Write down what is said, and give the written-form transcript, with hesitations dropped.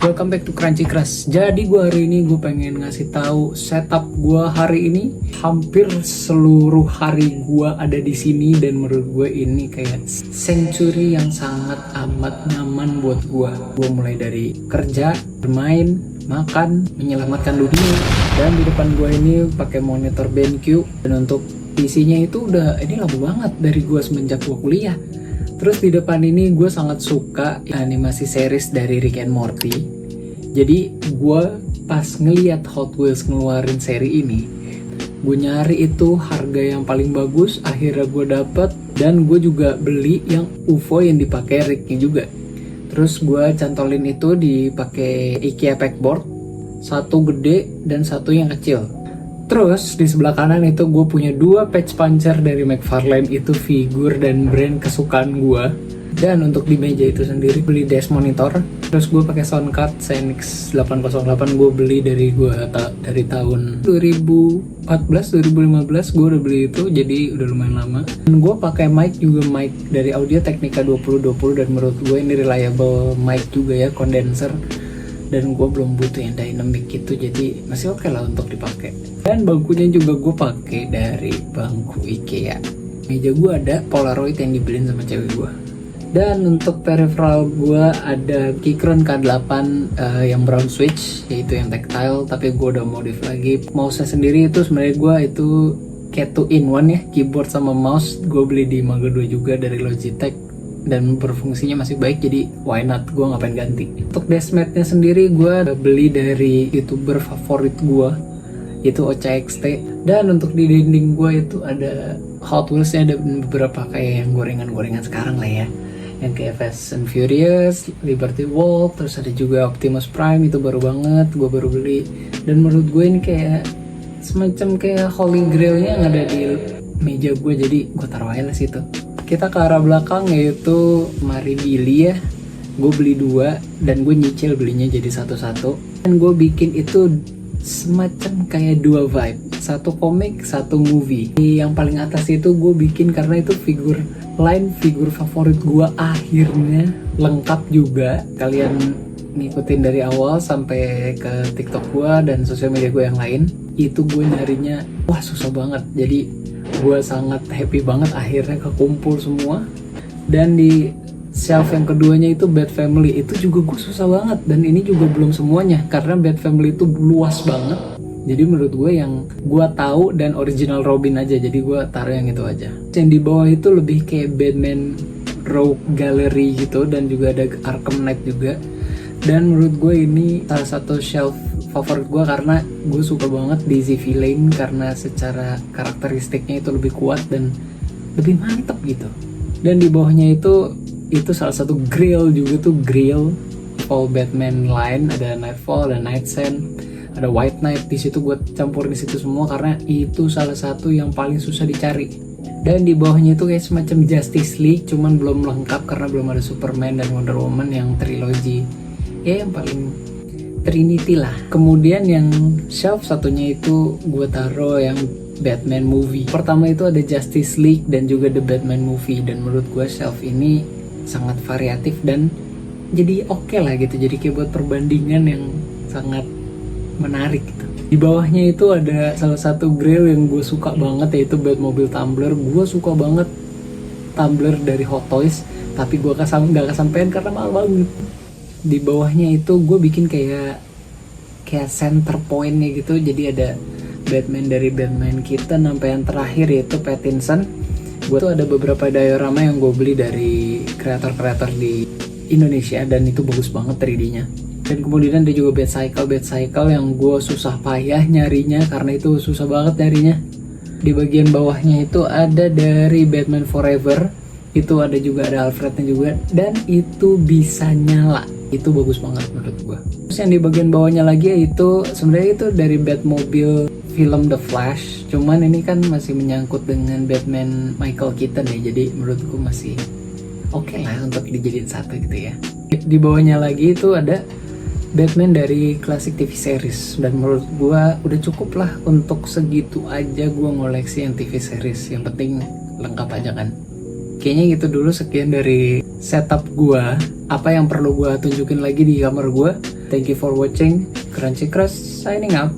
Welcome back to Crunchy Crush. Jadi gue hari ini gue pengen ngasih tahu setup gue hari ini. Hampir seluruh hari gue ada di sini dan menurut gue ini kayak sanctuary yang sangat amat nyaman buat gue. Gue mulai dari kerja, bermain, makan, menyelamatkan dunia. Dan di depan gue ini pakai monitor BenQ, dan untuk PC-nya itu udah ini lama banget dari gue semenjak gue kuliah. Terus di depan ini gue sangat suka animasi series dari Rick and Morty. Jadi gue pas ngeliat Hot Wheels ngeluarin seri ini, gue nyari itu harga yang paling bagus, akhirnya gue dapet. Dan gue juga beli yang UFO yang dipakai Ricknya juga. Terus gue cantolin itu dipakai IKEA Packboard, satu gede dan satu yang kecil. Terus di sebelah kanan itu gue punya dua patch puncher dari McFarlane, itu figur dan brand kesukaan gue. Dan untuk di meja itu sendiri beli desk monitor. Terus gue pakai sound card Xenix 808, gue beli dari tahun 2014 2015 gue udah beli itu, jadi udah lumayan lama. Dan gue pakai mic juga, mic dari Audio Technica 2020, dan menurut gue ini reliable mic juga ya, condenser. Dan gue belum butuh yang dynamic gitu, jadi masih oke lah untuk dipakai. Dan bangkunya juga gue pakai dari bangku IKEA. Meja gue ada Polaroid yang dibeliin sama cewek gue. Dan untuk peripheral gue ada Keychron K8 yang brown switch, yaitu yang tactile, tapi gue udah modif lagi. Mouse-nya sendiri itu sebenarnya gue itu kayak 2-in-1 ya, keyboard sama mouse. Gue beli di Mangga 2 juga dari Logitech, dan berfungsinya masih baik, jadi why not, gue ngapain ganti. Untuk deskmat-nya sendiri gue beli dari youtuber favorit gue, itu OCXT. Dan untuk di dinding gue itu ada Hot Wheels-nya, ada beberapa kayak yang gorengan-gorengan sekarang lah ya, yang kayak Fast and Furious, Liberty Walk, terus ada juga Optimus Prime, itu baru banget, gue baru beli. Dan menurut gue ini kayak semacam kayak holy grail-nya yang ada di meja gue, jadi gue taruh aja lah situ. Kita ke arah belakang, yaitu Mari Billy ya. Gue beli dua dan gue nyicil belinya jadi satu-satu. Dan gue bikin itu semacam kayak dua vibe, satu komik, satu movie. Yang paling atas itu gue bikin karena itu figur favorit gue, akhirnya lengkap juga. Kalian ngikutin dari awal sampai ke TikTok gue dan sosial media gue yang lain, itu gue nyarinya wah susah banget. Jadi gue sangat happy banget akhirnya kekumpul semua. Dan di shelf yang keduanya itu Bat Family, itu juga gue susah banget, dan ini juga belum semuanya karena Bat Family itu luas banget. Jadi menurut gue yang gue tahu dan original Robin aja, jadi gue taruh yang itu aja. Yang di bawah itu lebih kayak Batman Rogue Gallery gitu, dan juga ada Arkham Knight juga. Dan menurut gue ini salah satu shelf favorit gue karena gue suka banget DC Villain, karena secara karakteristiknya itu lebih kuat dan lebih mantep gitu. Dan di bawahnya itu salah satu grill juga tuh, grill all Batman line, ada Nightfall, ada Nightshade, ada White Knight. Di situ gue campurin di situ semua karena itu salah satu yang paling susah dicari. Dan di bawahnya itu kayak semacam Justice League, cuman belum lengkap karena belum ada Superman dan Wonder Woman yang trilogi. Ya yang paling Trinity lah. Kemudian yang shelf satunya itu gue taruh yang Batman movie. Pertama itu ada Justice League dan juga The Batman movie, dan menurut gue shelf ini sangat variatif dan jadi oke lah gitu. Jadi kayak buat perbandingan yang sangat menarik gitu. Di bawahnya itu ada salah satu grill yang gue suka banget, yaitu Batmobile Tumbler. Gue suka banget tumbler dari Hot Toys, tapi gue gak kesampean karena mahal banget. Di bawahnya itu gue bikin kayak center pointnya gitu, jadi ada Batman dari Batman kita sampai yang terakhir yaitu Pattinson. Gue tuh ada beberapa diorama yang gue beli dari kreator-kreator di Indonesia, dan itu bagus banget 3D-nya. Dan kemudian ada juga Batcycle yang gue susah payah nyarinya karena itu susah banget nyarinya. Di bagian bawahnya itu ada dari Batman Forever, itu ada juga, ada Alfrednya juga, dan itu bisa nyala. Itu bagus banget menurut gue. Terus yang di bagian bawahnya lagi itu sebenarnya itu dari Batmobile film The Flash, cuman ini kan masih menyangkut dengan Batman Michael Keaton ya, jadi menurut gue masih oke lah untuk dijadiin satu gitu ya. Di bawahnya lagi itu ada Batman dari classic TV series, dan menurut gue udah cukup lah untuk segitu aja gue ngoleksi yang TV series, yang penting lengkap aja kan. Kayaknya gitu dulu, sekian dari setup gue. Apa yang perlu gue tunjukin lagi di kamar gue? Thank you for watching. Crunchy Crush signing out.